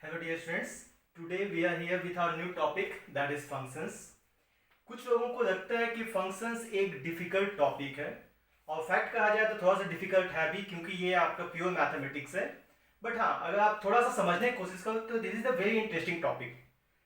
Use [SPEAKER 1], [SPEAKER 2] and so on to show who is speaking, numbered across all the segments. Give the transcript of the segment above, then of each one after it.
[SPEAKER 1] Hello dear students, today we are here with our new topic that is functions. कुछ लोगों को लगता है कि functions एक difficult topic है और फैक्ट कहा जाए तो थोड़ा सा difficult है भी क्योंकि ये आपका प्योर मैथमेटिक्स है. बट हाँ, अगर आप थोड़ा सा समझने की कोशिश करो तो this is a very interesting topic.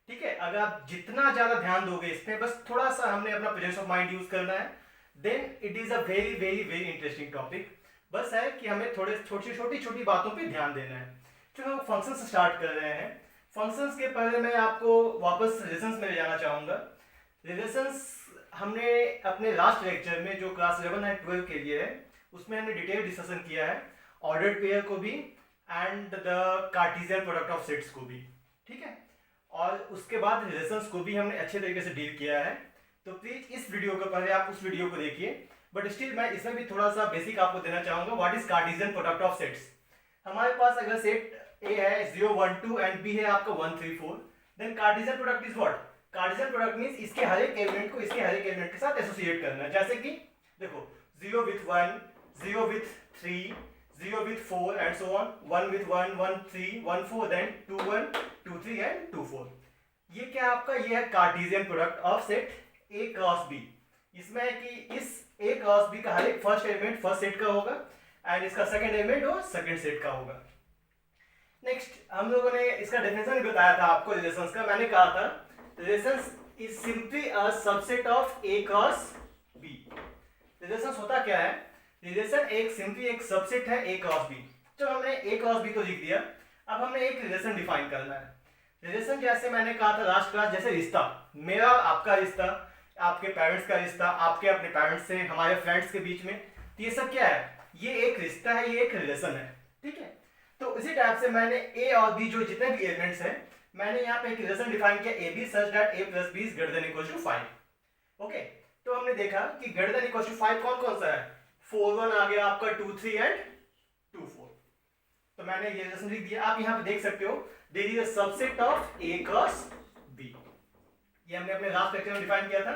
[SPEAKER 1] ठीक है, अगर आप जितना ज़्यादा ध्यान दोगे इसमें, बस थोड़ा सा हमने अपना प्रेजेंस ऑफ माइंड यूज करना है, then it is a very very very interesting topic. बस है कि हमें थोड़े छोटी छोटी छोटी बातों पे ध्यान देना है. चलो हम फंक्शन से स्टार्ट कर रहे हैं. फंक्शंस के पहले मैं आपको वापस रिलेशंस में ले जाना चाहूँगा. रिलेशंस हमने अपने लास्ट लेक्चर में जो क्लास 11 एंड 12 के लिए है उसमें हमने डिटेल डिस्कशन किया है, ऑर्डर्ड पेयर को भी and the Cartesian product of sets को भी. ठीक है, और उसके बाद रिलेशंस को भी हमने अच्छे तरीके से डील किया है. तो प्लीज इस वीडियो को पहले आप उस वीडियो को देखिए, बट स्टिल मैं इसमें भी थोड़ा सा बेसिक आपको देना चाहूँगा. What is Cartesian product of sets. हमारे पास अगर सेट ए है 0 1 2 एंड बी है आपका 1 3 4, then Cartesian product is what. Cartesian product means इसके हर एक एलिमेंट को इसके हर एक एलिमेंट के साथ एसोसिएट करना है. जैसे कि देखो 0 with 1, 0 with 3, 0 with 4 and so on, 1 with 1, 1 3, 1 4, then 2 1, 2 3 and 2 4. ये क्या आपका ये है Cartesian product of set A cross B. इसमें है कि इस ए क्रॉस बी का हर एक फर्स्ट एलिमेंट फर्स्ट सेट का होगा एंड इसका सेकंड एलिमेंट वो सेकंड सेट का होगा. नेक्स्ट हम लोगों ने इसका डेफिनेशन भी बताया था आपको रिलेशंस का. मैंने कहा था relations is simply a subset of A cross B. Relations होता क्या है, रिलेशन एक सिंपली एक सबसेट है ए क्रॉस बी. जब हमने ए क्रॉस बी तो लिख दिया, अब हमने एक रिलेशन डिफाइन करना है. रिलेशन जैसे मैंने कहा था लास्ट क्लास, जैसे रिश्ता, मेरा आपका रिश्ता, आपके पेरेंट्स का रिश्ता, आपके अपने पेरेंट्स से, हमारे फ्रेंड्स के बीच में, तो ये सब क्या है, ये एक रिश्ता है, ये एक रिलेशन है. ठीक है, तो इसी टाइप से मैंने ए और बी जो जितने भी एलिमेंट्स हैं, मैंने यहाँ पे एक रिलेशन डिफाइन किया A B such that A plus B is greater than equal to 5. Okay, तो हमने देखा कि ग्रेटर देन इक्वल टू 5 कौन कौन सा है, 4 1 आ गया आपका, 2 3 एंड 2 4. तो मैंने ये रिलेशन लिख दिया. आप यहाँ पे देख सकते हो there is a subset of A cross B. ये हमने अपने लास्ट लेक्चर में डिफाइन किया था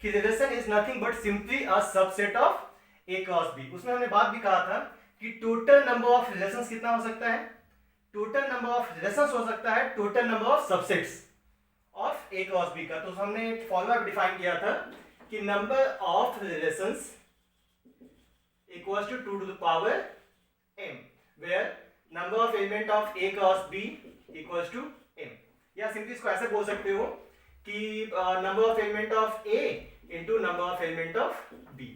[SPEAKER 1] कि relation is nothing but simply a subset of A cross B. उसमें हमने बात भी कहा था कि टोटल नंबर ऑफ रिलेशंस कितना हो सकता है, टोटल नंबर ऑफ रिलेशंस हो सकता है total number of subsets of A cross B का. तो हमने एक फॉर्मूला डिफाइन किया था कि number of relations equals to 2 to the power m, where number of element of a cross b equals to m. या सिंपली इसको ऐसे बोल सकते हो कि number of element of a into number of element of b.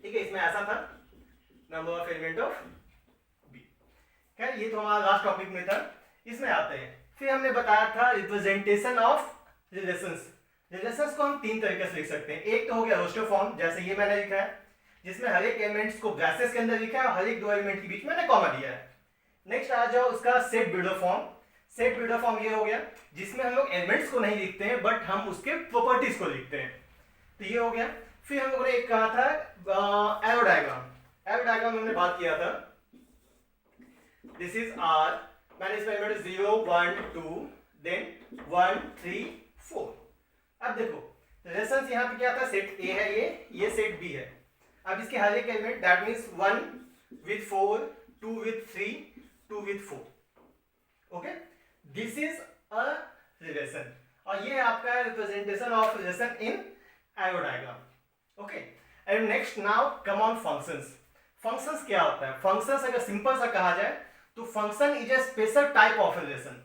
[SPEAKER 1] ठीक है, इसमें ऐसा था number of element of b. खैर ये तो हमारा लास्ट टॉपिक में था. इसमें आते हैं, फिर हमने बताया था रिप्रेजेंटेशन ऑफ रिलेशंस. रिलेशंस को हम तीन तरीके से लिख सकते हैं. एक तो हो गया रोस्टर फॉर्म, जैसे ये मैंने लिखा है, जिसमें हर एक एलिमेंट्स को ब्रैकेट्स के अंदर लिखा है और हर एक दो एलिमेंट के बीच में मैंने कॉमा दिया है. नेक्स्ट आ जाओ उसका set builder form. Set builder form ये हो गया जिसमें हम लोग एलिमेंट्स को नहीं लिखते हैं बट हम उसके प्रॉपर्टीज को लिखते हैं. तो ये हो गया. फिर हम लोगों ने एक कहा था एरो डायग्राम. एरो डायग्राम हमने बात किया था, दिस इज आर, मैंने इसमें एलिमेंट 0 1 2 देन 1 3 4. अब देखो रिलेशंस यहाँ पे क्या था, सेट ए है, ये सेट बी है. अब इसके हर एक element that means 1 with 4, 2 with 3, 2 with 4. Okay, this is a relation और ये आपका representation of relation in arrow diagram. Okay, and next now come on functions. Functions क्या होता है, फंक्शंस अगर सिंपल सा कहा जाए तो function is a special type of relation.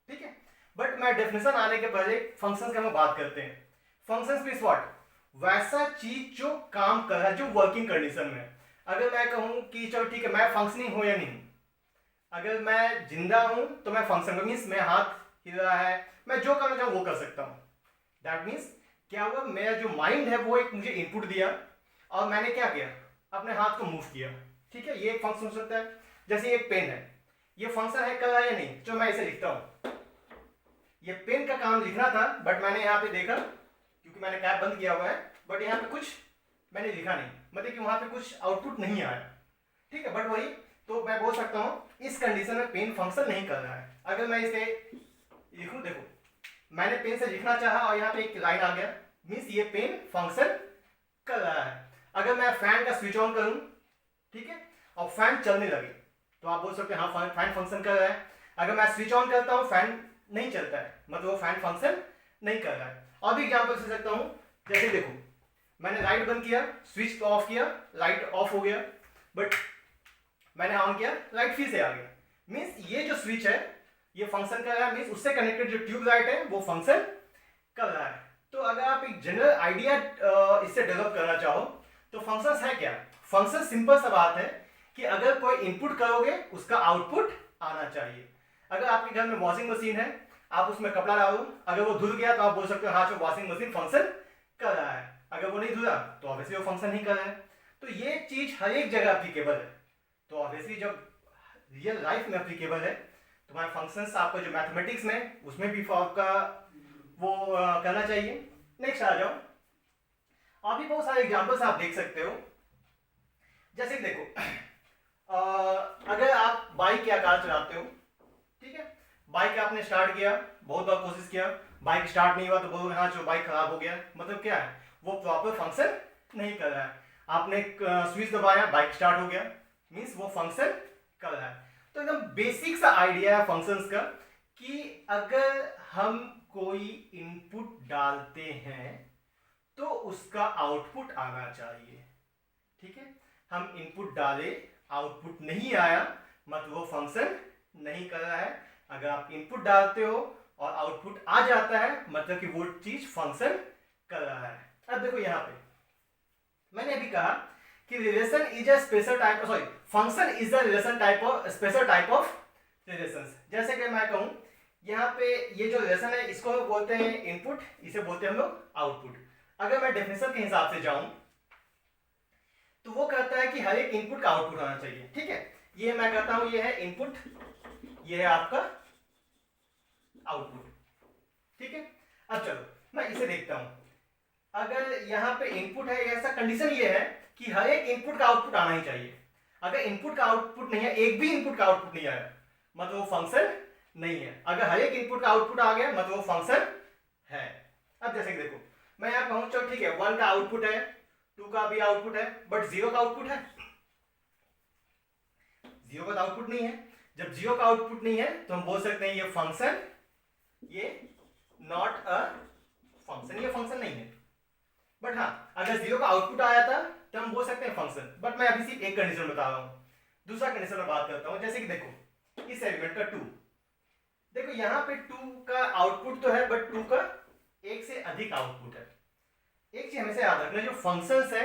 [SPEAKER 1] ठीक है, बट मैं डेफिनेशन आने के पहले फंक्शंस की हम बात करते हैं. फंक्शंस मींस व्हाट, वैसा चीज जो काम कर रहा है, जो वर्किंग कंडीशन में. अगर मैं कहूं कि चलो ठीक है मैं फंक्शनिंग हूं या नहीं, अगर मैं जिंदा हूं तो मैं फंक्शन कर, मीन्स मैं हाथ हिल रहा है, मैं जो करना चाहूं वो कर सकता हूं. दैट मीन्स क्या हुआ, मेरा जो माइंड है वो एक मुझे इनपुट दिया और मैंने क्या किया, अपने हाथ को मूव किया. ठीक है, ये एक फंक्शन हो सकता है. जैसे एक पेन है, ये फंक्शन है कर रहा है या नहीं, जो मैं इसे लिखता हूं, ये पेन का काम लिखना था बट मैंने यहाँ पे देखा क्योंकि मैंने कैप बंद किया हुआ है, बट यहाँ पे कुछ मैंने लिखा नहीं, मतलब कि वहां पे कुछ आउटपुट नहीं आया. ठीक है, बट वही तो मैं बोल सकता हूं इस कंडीशन में पेन फंक्शन नहीं कर रहा है. अगर मैं इसे लिखूं, देखो मैंने पेन से लिखना चाहा और यहाँ पे एक लाइन आ गया, मीन्स ये पेन फंक्शन कर रहा है. अगर मैं फैन का स्विच ऑन करूं, ठीक है, और फैन चलने लगे तो आप बोल सकते हैं हाँ फैन फंक्शन कर रहा है. अगर मैं स्विच ऑन करता हूँ फैन नहीं चलता है, मतलब वो फैन फंक्शन नहीं कर रहा है। और भी एग्जाम्पल दे सकता हूँ, जैसे देखो मैंने लाइट बंद किया, स्विच ऑफ किया, लाइट ऑफ हो गया, बट मैंने ऑन किया, लाइट फिर से आ गया। मीन्स ये जो स्विच है ये फंक्शन कर रहा है, मीन्स उससे कनेक्टेड जो ट्यूब लाइट है वो फंक्शन कर रहा है। तो अगर आप एक जनरल आइडिया इससे डेवलप करना चाहो तो फंक्शंस है क्या? फंक्शन सिंपल सा बात है कि अगर कोई इनपुट करोगे उसका आउटपुट आना चाहिए। अगर आपके घर में वॉशिंग मशीन है, आप उसमें कपड़ा डालो, अगर वो धुल गया तो आप बोल सकते हो हाँ जो वॉशिंग मशीन फंक्शन कर रहा है। अगर वो नहीं धुला तो ऑब्वियसली वो फंक्शन नहीं कर रहा है। तो ये चीज हर एक जगह एप्लीकेबल है। तो ऑब्वियसली जब रियल लाइफ में एप्लीकेबल है तो हमारे फंक्शंस आपका जो मैथमेटिक्स में उसमें भी आपका वो करना चाहिए। नेक्स्ट आ जाओ, और भी बहुत सारे एग्जांपल्स आप देख सकते हो। जैसे कि देखो अगर आप बाइक या कार चलाते हो, ठीक है, बाइक आपने स्टार्ट किया, बहुत बार कोशिश किया, बाइक स्टार्ट नहीं हुआ तो बोलोगे हाँ जो बाइक खराब हो गया, मतलब क्या है वो प्रॉपर फंक्शन नहीं कर रहा है। आपने स्विच दबाया, बाइक स्टार्ट हो गया, मीन्स वो फंक्शन कर रहा है। तो एकदम बेसिक सा आइडिया है फंक्शंस का कि अगर हम कोई इनपुट डालते हैं तो उसका आउटपुट आना चाहिए। ठीक है, हम इनपुट डाले, आउटपुट नहीं आया, मतलब वो फंक्शन नहीं कर रहा है। अगर आप इनपुट डालते हो और आउटपुट आ जाता है मतलब कि वो चीज फंक्शन कर रहा है। अब देखो यहां पे मैंने अभी कहा कि relation is a special type, sorry function is a relation type of special type of relations. जैसे कि मैं कहूं यहाँ पे ये जो रिलेशन है इसको हम बोलते हैं इनपुट, इसे बोलते हैं हम लोग आउटपुट। अगर मैं डेफिनेशन के हिसाब से जाऊं तो वो कहता है कि हर एक इनपुट का आउटपुट होना चाहिए। ठीक है, ये मैं कहता हूं ये है इनपुट, ये है आपका आउटपुट। ठीक है, अब चलो मैं इसे देखता हूं। अगर यहाँ पे इनपुट है, ऐसा कंडीशन ये है कि हर एक इनपुट का आउटपुट आना ही चाहिए। अगर इनपुट का आउटपुट नहीं है, एक भी इनपुट का आउटपुट नहीं आया, मतलब वो फंक्शन नहीं है। अगर हर एक इनपुट का आउटपुट आ गया मतलब वो फंक्शन है। अब जैसे कि देखो मैं यहाँ कहूँ चलो ठीक है 1 का आउटपुट है, 2 का भी आउटपुट है, बट 0 का आउटपुट है? 0 का आउटपुट नहीं है। जब 0 का आउटपुट नहीं है तो हम बोल सकते हैं ये फंक्शन, ये नॉट अ फंक्शन, ये फंक्शन नहीं है। बट हाँ अगर 0 का आउटपुट आया था तो हम बोल सकते हैं फंक्शन। बट मैं अभी सिर्फ एक कंडीशन बता रहा हूँ, दूसरा कंडीशन में बात करता हूँ। जैसे कि देखो इस एलिमेंट का 2, देखो यहाँ पे 2 का आउटपुट तो है बट 2 का एक से अधिक आउटपुट है। एक चीज हमेशा याद रखना, जो फंक्शंस है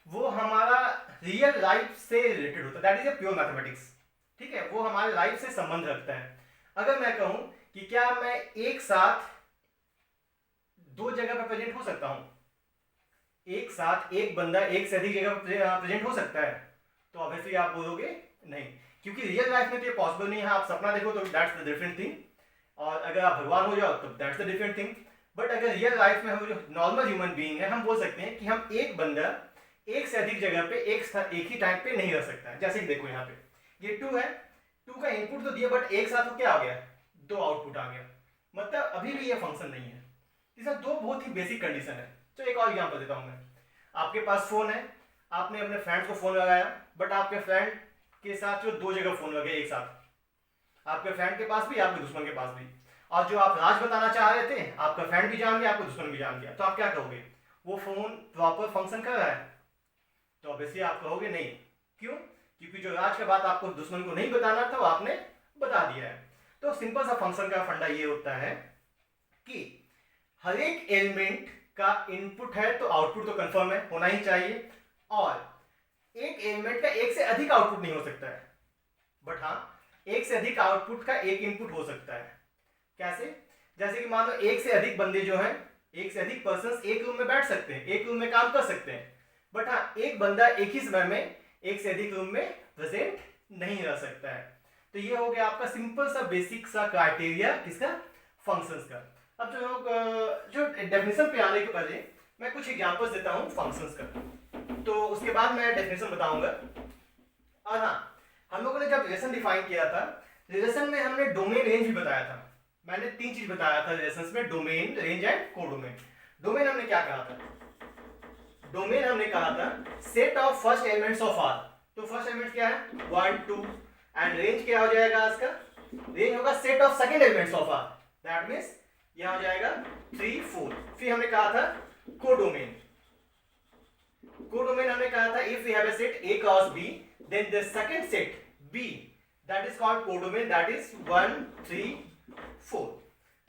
[SPEAKER 1] वो हमारा रियल लाइफ से रिलेटेड होता है, that is a pure mathematics. ठीक है, वो हमारे लाइफ से संबंध रखता है। अगर मैं कहूं कि क्या मैं एक साथ 2 जगह पर प्रेजेंट हो सकता हूं, एक साथ एक बंदा एक से अधिक जगह पर प्रेजेंट हो सकता है, तो ऑब्वियसली आप बोलोगे नहीं, क्योंकि रियल लाइफ में तो ये पॉसिबल नहीं है। आप सपना देखो तो दैट्स द डिफरेंट थिंग, और अगर आप भगवान हो जाओ तो that's the different thing. But अगर रियल लाइफ में हम जो नॉर्मल ह्यूमन बीइंग है, हम बोल सकते हैं कि हम एक बंदा एक से अधिक जगह पे एक ही टाइम पे नहीं रह सकता है। जैसे कि देखो यहाँ पे ये 2 है, 2 का इनपुट तो दिया बट एक साथ तो क्या आ गया, 2 आउटपुट आ गया, मतलब अभी भी ये फंक्शन नहीं है। इसमें 2 बहुत ही बेसिक कंडीशन है। तो एक और एग्जांपल देता हूँ मैं। आपके पास फोन है, आपने अपने फ्रेंड को फोन लगाया, बट आपके फ्रेंड के साथ जो 2 जगह फोन लगे एक साथ, आपके फ्रेंड के पास भी आपके दुश्मन के पास भी, और जो आप राज बताना चाह रहे थे आपका फ्रेंड भी जान गया, आपका दुश्मन भी जान गया, तो आप क्या कहोगे, वो फोन प्रॉपर फंक्शन कर रहा है? तो ऑब्वियसली आप कहोगे नहीं। क्यों? क्योंकि जो राज का बात आपको दुश्मन को नहीं बताना था वो आपने बता दिया है। तो सिंपल सा फंक्शन का फंडा ये होता है कि हर एक एलिमेंट का इनपुट है तो आउटपुट तो कंफर्म है, होना ही चाहिए, और एक एलिमेंट का एक से अधिक आउटपुट नहीं हो सकता है, बट हाँ एक से अधिक आउटपुट का एक इनपुट हो सकता है। कैसे? जैसे कि मान लो एक से अधिक बंदे जो हैं, एक से अधिक पर्सन्स एक रूम में बैठ सकते हैं, एक रूम में काम कर सकते हैं, बट हाँ एक बंदा एक ही समय में एक से अधिक रूम में प्रेजेंट नहीं रह सकता है। तो ये हो गया आपका सिंपल सा बेसिक सा क्राइटेरिया किसका, फंक्शंस का। अब जो लोग जो डेफिनेशन पे आने के पहले मैं कुछ एग्जांपल्स देता हूँ फंक्शंस का, तो उसके बाद मैं डेफिनेशन बताऊंगा। और हाँ हम लोगों ने जब रिलेशन डिफाइन किया था, रिलेशन में हमने डोमेन रेंज भी बताया था। मैंने 3 चीज बताया था रिलेशंस में, domain, range and codomain. Domain हमने क्या कहा था, डोमेन हमने कहा था set of first elements of R. तो फर्स्ट एलिमेंट क्या है 1 2, एंड रेंज क्या हो जाएगा इसका, रेंज होगा set of second elements of R, that means यहां हो जाएगा 3 4। फिर हमने कहा था कोडोमेन, कोडोमेन हमने कहा था if we have a set A cross B then the second set B that is called codomain, that is 1 3 4।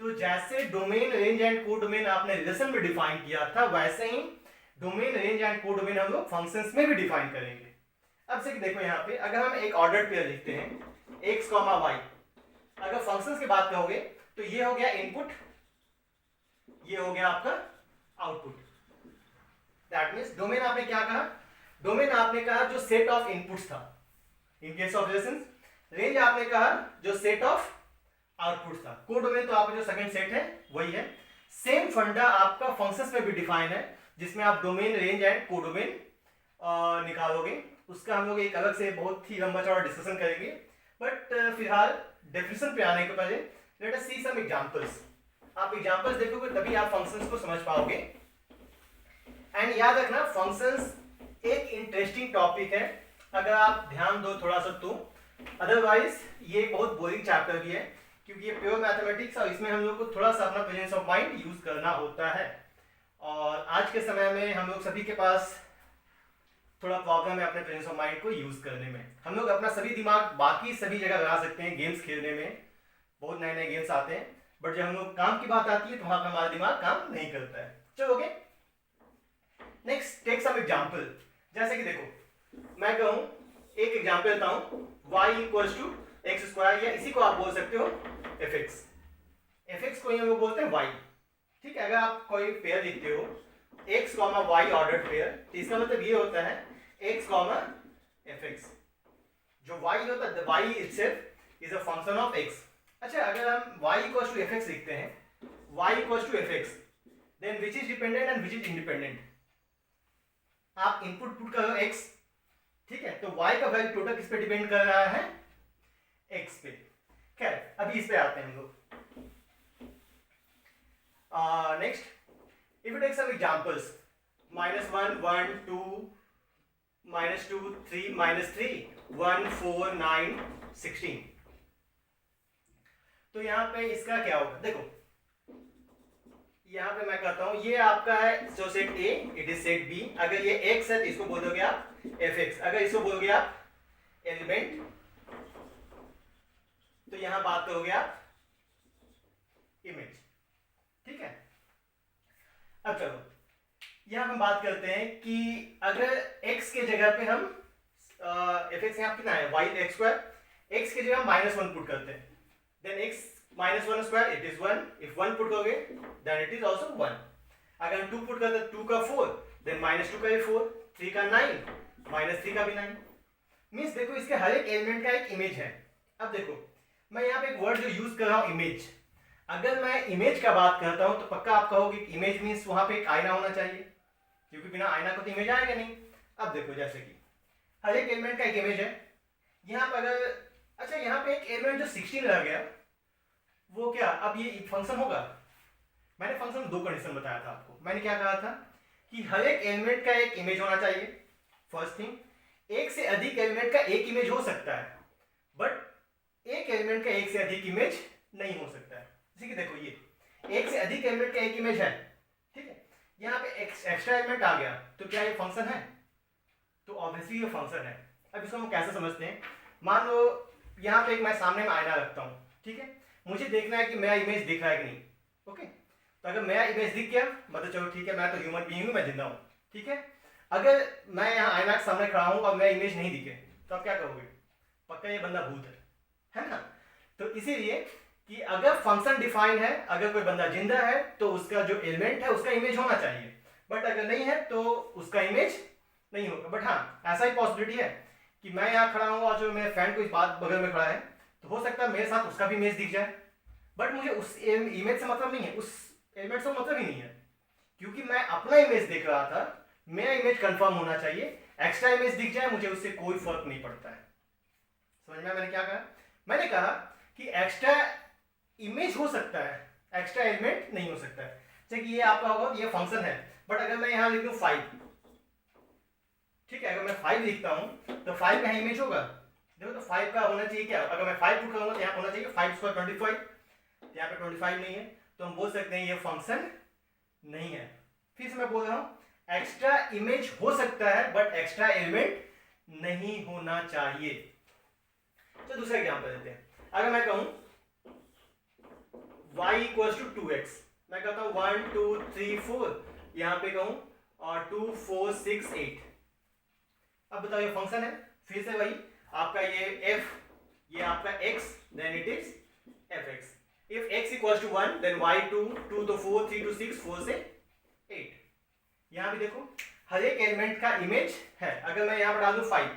[SPEAKER 1] तो जैसे डोमेन रेंज एंड कोडोमेन आपने रिलेशन में डिफाइन किया था वैसे ही डोमेन रेंज एंड कोडोमेन हम लोग फंक्शंस में भी डिफाइन करेंगे। अब से देखो यहाँ पे अगर हम एक ऑर्डर्ड पेयर लिखते हैं x, y, अगर फंक्शंस की बात करोगे तो ये हो गया इनपुट, ये हो गया आपका आउटपुट। दैट मींस डोमेन आपने क्या कहा, डोमेन आपने कहा जो सेट ऑफ इनपुट्स था in case of relations, range आपने कहा जो सेट ऑफ आउटपुट था, कोडोमेन तो आपका जो सेकंड सेट है वही है। सेम फंडा आपका फंक्शंस में भी डिफाइन है जिसमें आप डोमेन रेंज एंड कोडोमेन निकालोगे, उसका हम लोग एक अलग से बहुत ही लंबा चौड़ा डिस्कशन करेंगे। बट फिलहाल डेफिनेशन पे आने के पहले लेट अस सी सम एग्जांपल्स। आप एग्जांपल्स देखोगे तभी आप फंक्शंस को समझ पाओगे। एंड याद रखना फंक्शंस एक इंटरेस्टिंग टॉपिक है अगर आप ध्यान दो थोड़ा सा तो, अदरवाइज ये बहुत बोरिंग चैप्टर भी है क्योंकि ये प्योर मैथमेटिक्स और इसमें हम लोग को थोड़ा सा अपना प्रेजेंस ऑफ माइंड यूज करना होता है। और आज के समय में हम लोग सभी के पास थोड़ा प्रॉब्लम है अपने प्रेजेंस ऑफ माइंड को यूज करने में। हम लोग अपना सभी दिमाग बाकी सभी जगह लगा सकते हैं, गेम्स खेलने में बहुत नए नए गेम्स आते हैं, बट जब हम लोग काम की बात आती है तो वहां पर हमारा दिमाग काम नहीं करता है। चलोगे नेक्स्ट टेक सम एग्जांपल। जैसे कि देखो मैं कहूं एक एग्जांपल लेता हूं y equals to x square, या इसी को आप बोल सकते हो fx। fx को हम लोग बोलते हैं y, ठीक है। अगर आप कोई पेयर लिखते हो x, y ऑर्डर्ड पेयर तो इसका मतलब ये होता है x, fx। जो y होता है y itself is a function of x। अच्छा अगर हम y equals to fx लिखते हैं, y equals to fx, then which is dependent and which is independent? आप इनपुट पुट करो x, ठीक है, तो y का वैल्यू टोटल किस पे डिपेंड कर रहा है, x पे। खैर अभी इस पे आते हैं हम लोग। Next if you take some examples -1 1 2 -2 3 -3 1 4 9 16, तो यहाँ पे इसका क्या होगा, देखो यहाँ पे मैं कहता हूँ ये आपका है जो set A, it is set B। अगर ये x है तो इसको बोलोगे आप fx, अगर इसको बोलोगे आप एलिमेंट, तो यहां बात करोगे आप इमेज, ठीक है। अब चलो यहां हम बात करते हैं कि अगर x के जगह पे हम fx यहाँ कितना है y x स्क्वायर, x की जगह हम -1 पुट करते हैं, then x -1 square it is 1। If 1 put करोगे देन इट इज आल्सो 1। अगर हम 2 पुट करते हैं 2 का 4, देन -2 का भी 4, 3 का 9, -3 का भी 9। मींस देखो इसके हर एक एलिमेंट का एक इमेज है। अब देखो मैं यहाँ पे एक वर्ड जो यूज कर रहा हूँ इमेज, अगर मैं इमेज का बात करता हूँ तो पक्का आप कहोगे कि इमेज मींस वहां पे एक आईना होना चाहिए, क्योंकि बिना आईना को तो इमेज आएगा नहीं। अब देखो जैसे कि हर एक एलिमेंट का एक इमेज है यहाँ पर। अगर अच्छा यहाँ पे एक एलिमेंट जो 16 रह गया वो क्या, अब ये फंक्शन होगा? मैंने फंक्शन में 2 कंडीशन बताया था आपको। मैंने क्या कहा था कि हर एक एलिमेंट का एक इमेज होना चाहिए, फर्स्ट थिंग। एक से अधिक एलिमेंट का एक इमेज हो सकता है, बट एक एलिमेंट का एक से अधिक इमेज नहीं हो सकता है। जैसे कि देखो ये एक से अधिक एलिमेंट का एक इमेज है, ठीक है। यहाँ पे एक्स्ट्रा एलिमेंट आ गया तो क्या ये फंक्शन है? तो ऑब्वियसली ये फंक्शन है। अब इसको हम कैसे समझते हैं, मान लो यहाँ पे एक मैं सामने में आईना रखता हूँ, ठीक है, मुझे देखना है कि मेरा इमेज दिख रहा है कि नहीं। ओके, तो अगर मेरा इमेज दिख गया मतलब चलो ठीक है, मैं तो ह्यूमन बीइंग हूँ, मैं जिंदा हूँ, ठीक है। अगर मैं यहाँ आईना के सामने खड़ा हूँ और मेरा इमेज नहीं दिखे तो आप क्या करोगे? पक्का ये बंदा भूत है ना। तो इसीलिए कि अगर फंक्शन डिफाइन है, अगर कोई बंदा जिंदा है तो उसका जो एलिमेंट है उसका इमेज होना चाहिए, बट अगर नहीं है तो उसका इमेज नहीं होगा। बट हाँ ऐसा ही पॉसिबिलिटी है कि मैं यहाँ खड़ा हूँ और जो मेरे फ्रेंड को इस बात बगल में खड़ा है तो हो सकता है मेरे साथ उसका भी इमेज दिख जाए, बट मुझे उस इमेज से मतलब नहीं है, उस एलिमेंट से मतलब ही नहीं है, क्योंकि मैं अपना इमेज देख रहा था। मेरा इमेज कंफर्म होना चाहिए, एक्स्ट्रा इमेज दिख जाए मुझे उससे कोई फर्क नहीं पड़ता है। समझ में मैंने क्या कहा? मैंने कहा कि एक्स्ट्रा इमेज हो सकता है, एक्स्ट्रा एलिमेंट नहीं हो सकता है। जैसे कि ये आपका होगा ये फंक्शन है, बट अगर मैं यहाँ लिख दूं 5, ठीक है, अगर मैं 5 लिखता हूं तो 5 का इमेज होगा देखो तो 5 का होना चाहिए क्या, अगर मैं 5 पुट करूंगा तो यहाँ होना चाहिए 5 स्क्वायर 25, तो यहाँ पे 25 नहीं है, तो हम बोल सकते हैं ये फंक्शन नहीं है। फिर से मैं बोल रहा हूं एक्स्ट्रा इमेज हो सकता है बट एक्स्ट्रा एलिमेंट नहीं होना चाहिए। तो दूसरा एग्जांपल देते हैं, अगर मैं कहूं y इक्वल्स टू 2x, मैं कहता हूं 1 2 3 4, यहां पे कहूं और 2 4 6 8, अब बताओ ये फंक्शन है? फिर से वही आपका ये f, ये आपका x, then it is fx। If x equals to 1 then y 2 2 तो 4 3 to 6 4 से 8। यहां भी देखो हर एक एलिमेंट का इमेज है, अगर मैं यहां पर डाल दूं 5,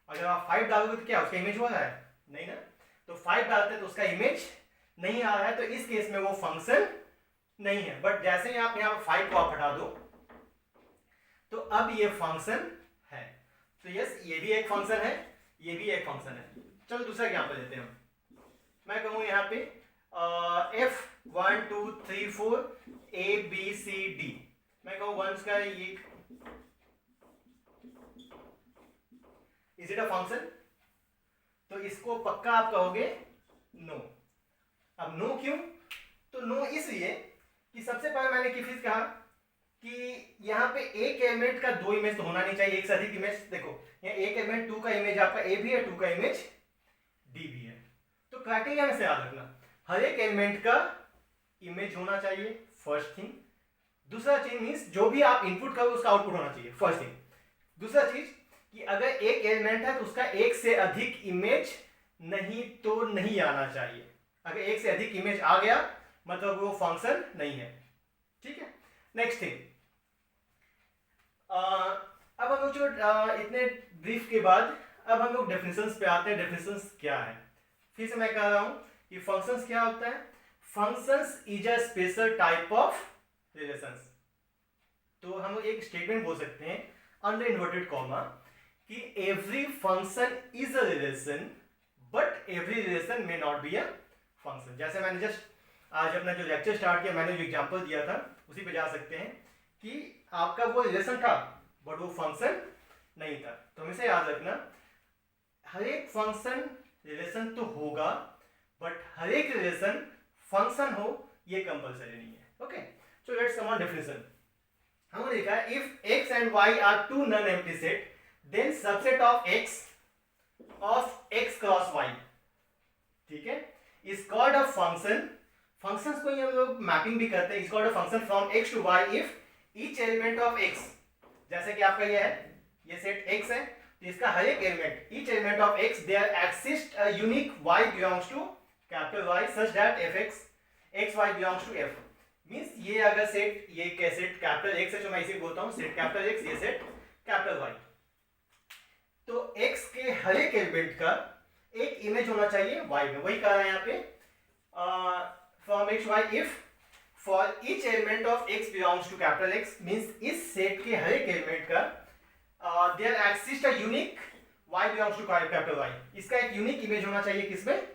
[SPEAKER 1] अगर आप 5 डालोगे तो क्या उसका इमेज हो रहा है? नहीं ना, तो 5 डालते हैं तो उसका इमेज नहीं आ रहा है, तो इस केस में वो फंक्शन नहीं है। बट जैसे ही आप यहां पर 5 को आप हटा दो तो अब ये फंक्शन है। तो यस, ये भी एक फंक्शन है, ये भी एक फंक्शन है। चलो दूसरा एग्जांपल लेते हैं हम, मैं कहूँ यहाँ पे f 1 2 3 4 a b c d, मैं कहूँ वंस का ये इज इट अ फंक्शन? तो इसको पक्का आप कहोगे नो। अब नो क्यों? तो नो इसलिए कि सबसे पहले मैंने किस कहा कि यहाँ पे एक एलिमेंट का 2 इमेज तो होना नहीं चाहिए, एक से अधिक इमेज। देखो यहाँ एक एलिमेंट 2 का इमेज आपका a भी है, 2 का इमेज d भी है, तो क्राइटेरिया में से याद रखना हर एक एलिमेंट का इमेज होना चाहिए, फर्स्ट थिंग। दूसरा चीज मीन्स जो भी आप इनपुट करो उसका आउटपुट होना चाहिए, फर्स्ट थिंग। दूसरा चीज कि अगर एक एलिमेंट है तो उसका एक से अधिक इमेज नहीं तो नहीं आना चाहिए। अगर एक से अधिक इमेज आ गया मतलब वो फंक्शन नहीं है, ठीक है। नेक्स्ट थिंग, अब हम लोग जो इतने ब्रीफ के बाद अब हम लोग डेफिनेशंस पे आते हैं। डेफिनेशंस क्या है? फिर से मैं कह रहा हूं कि फंक्शंस क्या होता है? Functions is a special type of relations. तो हम लोग एक स्टेटमेंट बोल सकते हैं अंडर इन्वर्टेड कॉमा कि every function is a relation but every relation may not be a function. जैसे मैंने जस्ट आज अपना जो लेक्चर स्टार्ट किया, मैंने जो एग्जांपल दिया था उसी पे जा सकते हैं कि आपका वो रिलेशन था बट वो फंक्शन नहीं था। तो हमेशा याद रखना हर एक फंक्शन रिलेशन तो होगा बट हर एक रिलेशन फंक्शन हो ये कंपलसरी नहीं है। Okay, so let's come on definition. हमने देखा है if x and y are two non empty set then subset of x cross y, ठीक है, is called a function. Functions को हम लोग मैपिंग भी करते हैं, is called a function from x to y if each element of x, जैसे कि आपका ये है, ये सेट x है, तो इसका हर एक element, each element of x there exist a unique y belongs to capital Y such that fx xy belongs to f। Means ये अगर सेट, ये क्या सेट कैपिटल x है, जो मैं इसे बोलता हूं सेट कैपिटल x, ये सेट कैपिटल Y, तो x के हर एक एलिमेंट का एक इमेज होना चाहिए y में। वही कहा है यहाँ पे from x y if for each element of x belongs to capital X, means इस सेट के हर एक एलिमेंट का there exist a unique y belongs to capital Y, इसका एक यूनिक इमेज होना चाहिए किसमें?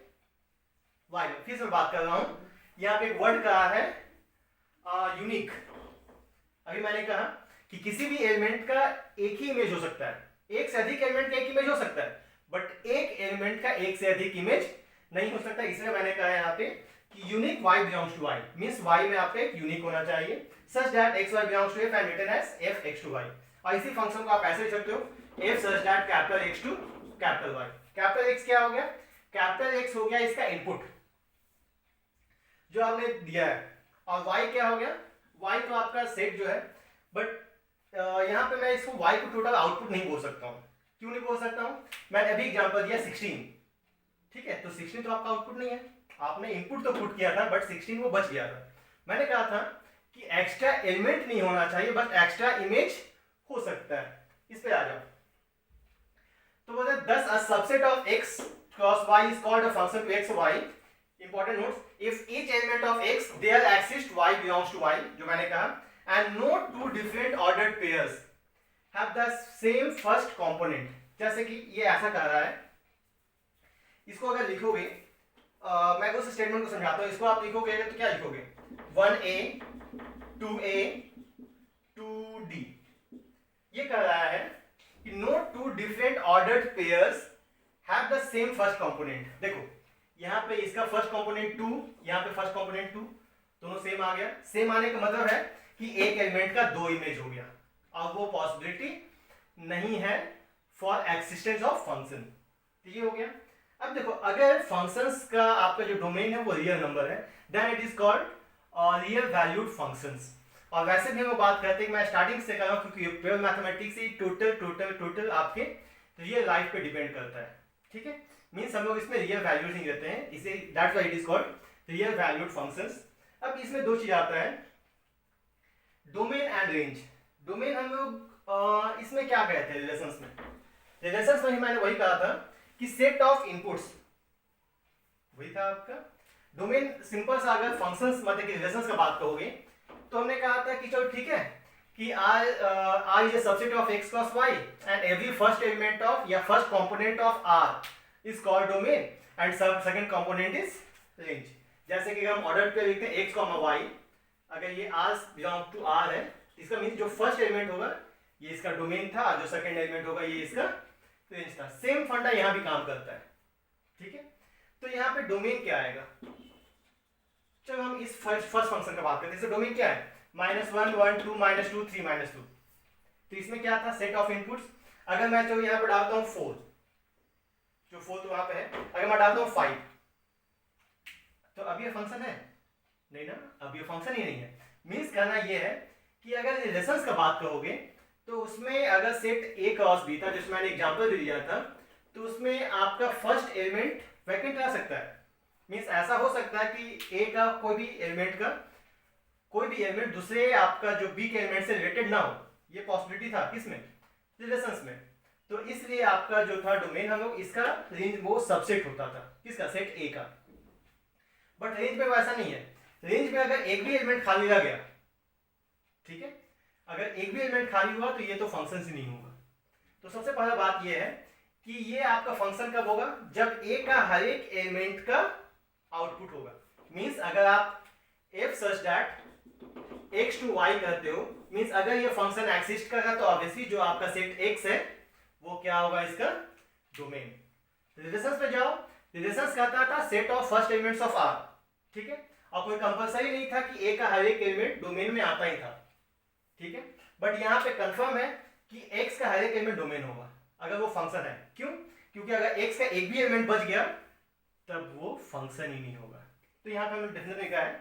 [SPEAKER 1] y में। फिर से बात कर रहा हूं, यहाँ पे एक वर्ड कहा है यूनिक। अभी मैंने कहा कि किसी भी एलिमेंट का एक ही इमेज हो सकता है, एक से अधिक एलिमेंट का एक इमेज हो सकता है बट एक एलिमेंट का एक से अधिक इमेज नहीं हो सकता। इसलिए मैंने कहा है यहाँ पे कि unique y belongs to y, means y में आपका एक यूनिक होना चाहिए such that xy belongs to f and written as f x to y। और इसी फंक्शन को आप ऐसे लिख सकते हो f such that capital x to capital y। Capital x क्या हो गया? कैपिटल x हो गया इसका इनपुट जो आपने दिया है, और y क्या हो गया? y तो आपका सेट जो है, बट यहाँ पे मैं इसको y को टोटल आउटपुट नहीं बोल सकता हूँ। क्यों नहीं बोल सकता हूँ? मैंने अभी एग्जांपल दिया 16, ठीक है, तो 16 तो आपका आउटपुट नहीं है, आपने इनपुट तो पुट किया था बट 16 वो बच गया था। मैंने कहा था कि एक्स्ट्रा एलिमेंट नहीं होना चाहिए बट एक्स्ट्रा इमेज हो सकता है। इस पे आ जाओ, तो बोलते हैं thus a subset of x cross y is called a function to x y। Important notes, if each element of x there exists y belongs to y, जो मैंने कहा, and no two different ordered pairs have the same first component। जैसे कि ये ऐसा कर रहा है, इसको अगर लिखोगे मैं उस स्टेटमेंट को समझाता हूँ, इसको आप लिखोगे तो क्या लिखोगे? 1a 2a 2d, ये कर रहा है कि no two different ordered pairs have the same first component. देखो यहाँ पे इसका फर्स्ट कंपोनेंट 2, यहाँ पे फर्स्ट कंपोनेंट 2, दोनों सेम आ गया। सेम आने का मतलब है कि एक एलिमेंट का दो इमेज हो गया। अब वो पॉसिबिलिटी नहीं है फॉर एक्सिस्टेंस ऑफ फंक्शन। तो ये हो गया। अब देखो अगर फंक्शंस का आपका जो डोमेन है वो रियल नंबर है, then it is called real valued functions. और वैसे भी हम बात करते हैं, मैं स्टार्टिंग से कर रहा हूँ क्योंकि प्योर मैथमेटिक्स ही टोटल आपके रियल लाइफ पे डिपेंड करता है। ठीक है, मीन्स हम लोग इसमें रियल वैल्यूज नहीं रहते हैं, इसे that's why it is called real valued functions. अब इसमें दो चीज आता है, डोमेन एंड रेंज। डोमेन हम लोग इसमें क्या कहते हैं रिलेशंस में? रिलेशंस में मैंने वही कहा था कि सेट ऑफ इनपुट्स, वही था आपका डोमेन। सिंपल सा अगर फंक्शंस मतलब कि रिलेशंस का बात करोगे तो हमने कहा था कि चलो ठीक है कि R is a subset of x cross y and every first element of या first component of R is called domain and second component is range. जैसे कि हम ऑर्डर पे लिखते हैं x, y, अगर ये R बिलोंग टू R है, इसका मीन जो फर्स्ट एलिमेंट होगा ये इसका डोमेन था, जो सेकंड एलिमेंट होगा ये इसका रेंज था। सेम फंडा यहाँ भी काम करता है। ठीक है, तो यहाँ पे डोमेन क्या आएगा? चलो हम इस फर्स्ट फंक्शन का बात करते हैं। इसका डोमेन क्या है? -1 1 2 -2 3 -2। तो इसमें क्या था? Set of inputs. अगर मैं जो यहाँ पे डालता हूँ 4, जो 4 वहां पे है, अगर मैं डालता हूँ 5, तो अब ये फंक्शन है नहीं ना, अब ये फंक्शन ही नहीं है। मीन्स कहना ये है कि अगर रिलेशंस का बात करोगे तो उसमें अगर सेट ए क्रॉस बी था, जिसमें मैंने एग्जांपल भी दिया था, तो उसमें आपका फर्स्ट एलिमेंट वैकेंट आ सकता है। मीन्स ऐसा हो सकता है कि ए का कोई भी एलिमेंट दूसरे आपका जो बी के एलिमेंट से रिलेटेड ना हो, ये पॉसिबिलिटी था किसमें? रिलेशंस में। तो इसलिए आपका जो था डोमेन, हम लोग इसका रेंज वो सबसेट होता था किसका? सेट ए का। बट रेंज में वैसा नहीं है। रेंज में अगर एक भी एलिमेंट खाली रह गया, ठीक है, अगर एक भी एलिमेंट खाली हुआ तो ये तो फंक्शन ही नहीं होगा। तो सबसे पहला बात ये है कि ये आपका फंक्शन कब होगा? जब ए का हर एक एलिमेंट का आउटपुट होगा। मींस अगर आप f such that x to y करते हो, मींस अगर ये फंक्शन एक्सिस्ट कर रहा है तो ऑब्वियसली जो आपका सेट x है वो क्या होगा? इसका डोमेन। रिलेशंस पे जाओ, रिलेशंस कहता था set of first elements of R। ठीक है, और कोई कंपलसरी नहीं था कि a का हर एक एलिमेंट डोमेन में आता ही था। ठीक है, बट यहाँ पे कंफर्म है कि x का हर एक एलिमेंट डोमेन होगा अगर वो फंक्शन है। क्यों? क्योंकि अगर x का एक भी एलिमेंट बच गया तब वो फंक्शन ही नहीं होगा। तो यहाँ पे हमने डेफिनेशन लिखा है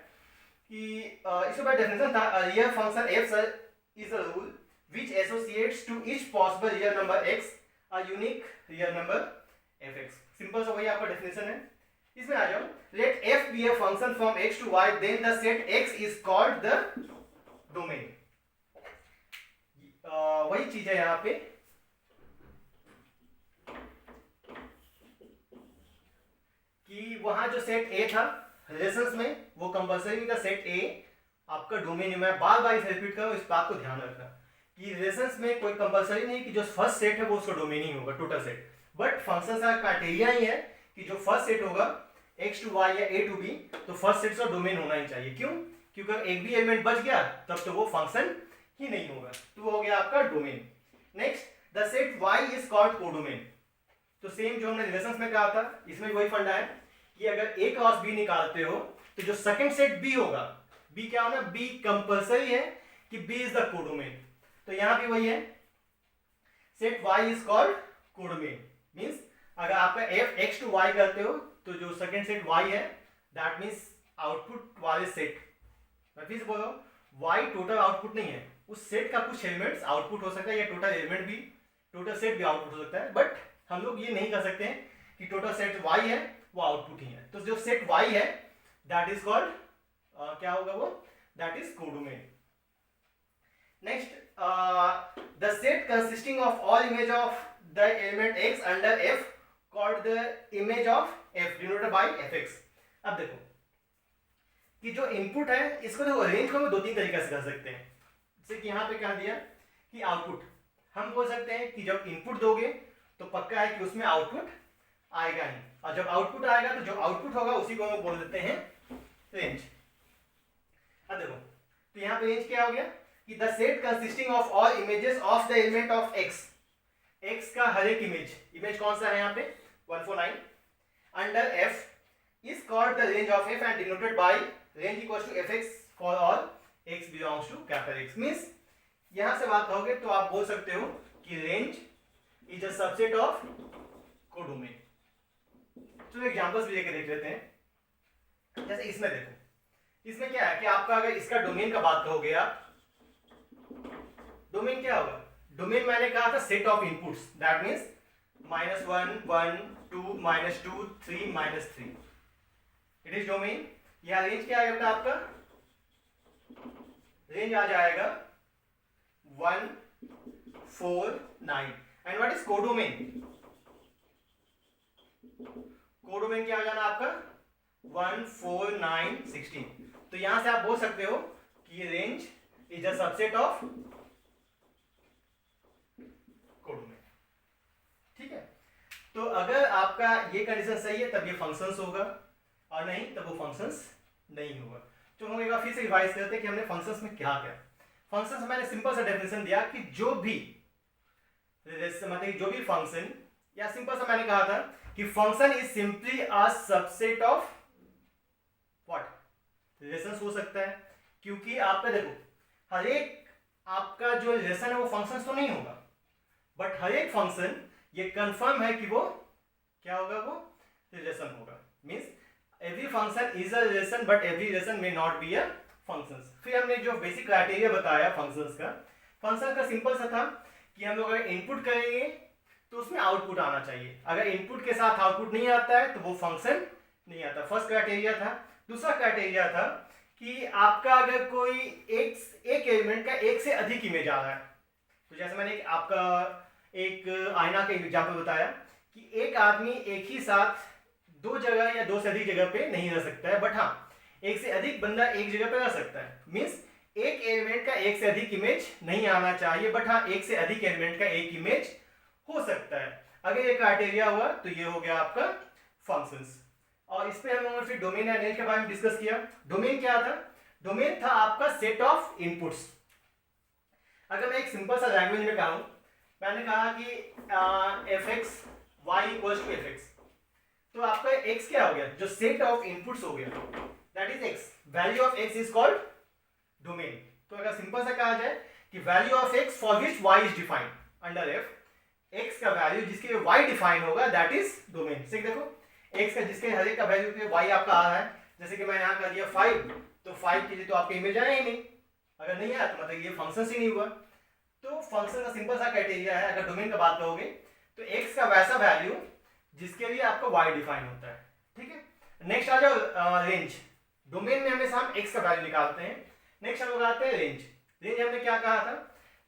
[SPEAKER 1] कि इसके बाद डेफिनेशन था real function f is a rule which associates to each possible real number x a unique real number fx। Simple सा वही आपका डेफिनेशन है। इसमें आ जाओ, let f be a function from x to y then the set x is called the domain. वही चीज है यहाँ पे कि वहां जो सेट ए था रिलेशंस में वो कंपलसरी नहीं था। सेट ए आपका डोमेन। मैं बार बार इसे रिपीट करूं, इस बात को ध्यान रखना कि रिलेशंस में कोई कंपलसरी नहीं कि जो फर्स्ट सेट है वो उसका डोमेन ही होगा, टोटल सेट। बट फंक्शन का क्राइटेरिया ही है कि जो फर्स्ट सेट होगा x to y या a to b, तो फर्स्ट सेट का डोमेन होना ही चाहिए। क्यों? क्योंकि अगर एक भी एलिमेंट बच गया तब तो वो फंक्शन ही नहीं होगा। तो वो हो गया आपका domain. Next, the set y is called codomain. तो सेम जो हमने रिलेशंस में कहा था, इसमें वही फंडा है कि अगर a क्रॉस b निकालते हो तो जो सेकंड सेट b होगा, b क्या होना? b कंपलसरी है कि b इज द कोडोमेन। तो यहां भी वही है, set y is called codomain. Means अगर आपका f x to y करते हो तो जो सेकंड सेट y है दैट मींस आउटपुट वाले सेट। मैं फिर से बोल रहा हूं, y टोटल आउटपुट नहीं है, उस सेट का कुछ एलिमेंट्स आउटपुट हो सकता है या टोटल एलिमेंट भी, टोटल सेट भी आउटपुट हो सकता है। बट हम लोग ये नहीं कर सकते हैं कि टोटल सेट y है वो आउटपुट ही है। तो जो सेट y है दैट इज कॉल्ड क्या होगा? वो that is codomain. Next, the set consisting of all image of the element x under f called the image of f denoted by fx। अब देखो कि जो इनपुट है इसको देखो, रेंज को हम दो तीन तरीके से कर सकते हैं। जैसे कि यहाँ पे कह दिया कि आउटपुट, हम बोल सकते हैं कि जब इनपुट दोगे तो पक्का है कि उसमें आउटपुट आएगा ही, और जब आउटपुट आएगा तो जो आउटपुट होगा उसी को हम बोल देते हैं रेंज। अब देखो, तो यहाँ पे रेंज क्या हो गया कि the set consisting of all images of the element of x। x का हर एक इमेज कौन सा है यहाँ पे 149 under f is called the range of f and denoted by range equals to fx for all x belongs to capital X means यहां से बात करोगे तो आप बोल सकते हो कि range is a subset of codomain. तो एग्जांपल्स भी लेके देख लेते हैं। जैसे इसमें देखो, इसमें क्या है कि आपका अगर इसका डोमेन का बात करोगे आप, डोमेन क्या होगा, डोमेन मैंने कहा था set of inputs, that means -1 1 2 -2 3 -3 it is domain. यह रेंज क्या आएगा आपका, रेंज आ जाएगा 1 4 9 and what is codomain, codomain क्या आ जाना आपका 1 4 9 16। तो यहां से आप बोल सकते हो कि ये range is a subset of codomain. ठीक है, तो अगर आपका ये कंडीशन सही है तब ये फंक्शंस होगा और नहीं तब वो फंक्शंस नहीं होगा। तो हम एक बार फिर से रिवाइज करते हैं कि हमने फंक्शंस में क्या किया। फंक्शंस में मैंने सिंपल सा डेफिनेशन दिया कि जो भी मतलब जो भी फंक्शन, या सिंपल सा मैंने कहा था कि function is simply a subset of what, relations हो सकता है, क्योंकि आपका देखो हर एक आपका जो रिलेशन है वो फंक्शंस तो नहीं होगा, बट हर एक फंक्शन ये कंफर्म है कि वो क्या होगा, वो रिलेशन होगा। Means every function is a relation but every relation may not be a functions। फिर हमने जो बेसिक क्राइटेरिया बताया फंक्शंस का सिंपल सा था कि हम लोग अगर इनपुट करेंगे तो उसमें आउटपुट आना चाहिए, अगर इनपुट के साथ आउटपुट नहीं आता है तो वो फंक्शन नहीं आता। फर्स्ट क्राइटेरिया था। दूसरा क्राइटेरिया था कि आपका अगर कोई एक एलिमेंट का एक से अधिक इमेज आ रहा है, तो जैसे मैंने आपका एक आईना का एग्जाम्पल बताया कि एक आदमी एक ही साथ दो जगह या दो से अधिक जगह पे नहीं रह सकता है, बट हाँ एक से अधिक बंदा एक जगह पे रह सकता है। मींस एक एलिमेंट का एक से अधिक इमेज नहीं आना चाहिए, बट हाँ एक से अधिक एलिमेंट का एक इमेज हो सकता है। अगर ये क्राइटेरिया हुआ तो ये हो गया आपका फंक्शंस। और इस पे हम लोगों ने फिर डोमेन या रेंज के बारे में डिस्कस किया। डोमेन क्या था, डोमेन था आपका सेट ऑफ इनपुट्स। अगर मैं एक सिंपल सा लैंग्वेज में कहूं, मैंने कहा कि fx y equals to fx, तो आपका x क्या हो गया, जो सेट ऑफ इनपुट्स हो गया, that is x, value of x is called domain. तो अगर सिंपल सा कहा जाए कि value of x for which y is defined under f, x का वैल्यू जिसके लिए y डिफाइन होगा दैट इज डोमेन। ठीक देखो x का जिसके हर एक का वैल्यू पे y आपका आ रहा है, जैसे कि मैं यहाँ कर दिया 5, तो 5 के लिए तो आपका इमेज आया ही नहीं, अगर नहीं आया तो मतलब ये फंक्शन ही नहीं हुआ। तो फंक्शन का सिंपल सा क्राइटेरिया है, अगर डोमेन का बात करोगे तो x का वैसा वैल्यू जिसके लिए आपका y डिफाइन होता है। ठीक है, नेक्स्ट आ जाओ रेंज। डोमेन में हमेशा हम x का वैल्यू निकालते हैं। नेक्स्ट हम लोग आते हैं रेंज। रेंज हमने क्या कहा था,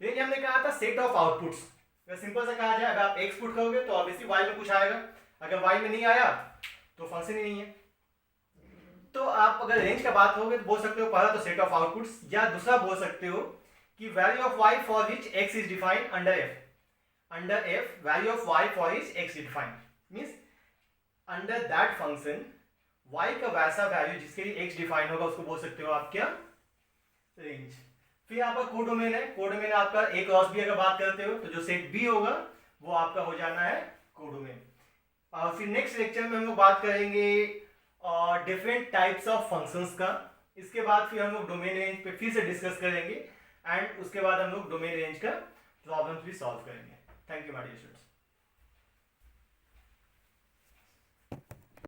[SPEAKER 1] रेंज हमने कहा था सेट ऑफ आउटपुट्स। अगर सिंपल सा कहा जाए, अगर आप x पुट करोगे तो ऑब्वियसली y में कुछ आएगा, अगर y में नहीं आया तो फंक्शन ही नहीं है। तो आप अगर रेंज का बात करोगे तो बोल सकते हो पहला तो सेट ऑफ आउटपुट्स, या दूसरा बोल सकते हो कि value of y for which x is defined under f, value of y for which x is defined means under that function y का वैसा वैल्यू जिसके लिए x डिफाइन होगा उसको बोल सकते हो आप क्या, रेंज। फिर आपका कोडोमेन है। कोडोमेन आपका a क्रॉस b अगर बात करते हो तो जो सेट b होगा वो आपका हो जाना है कोडोमेन। और फिर नेक्स्ट लेक्चर में हम लोग बात करेंगे डिफरेंट टाइप्स ऑफ फंक्शंस का। इसके बाद फिर हम लोग डोमेन रेंज पे फिर से डिस्कस करेंगे एंड उसके बाद हम लोग डोमेन रेंज का प्रॉब्लम्स भी सॉल्व करेंगे। Thank you my dear students.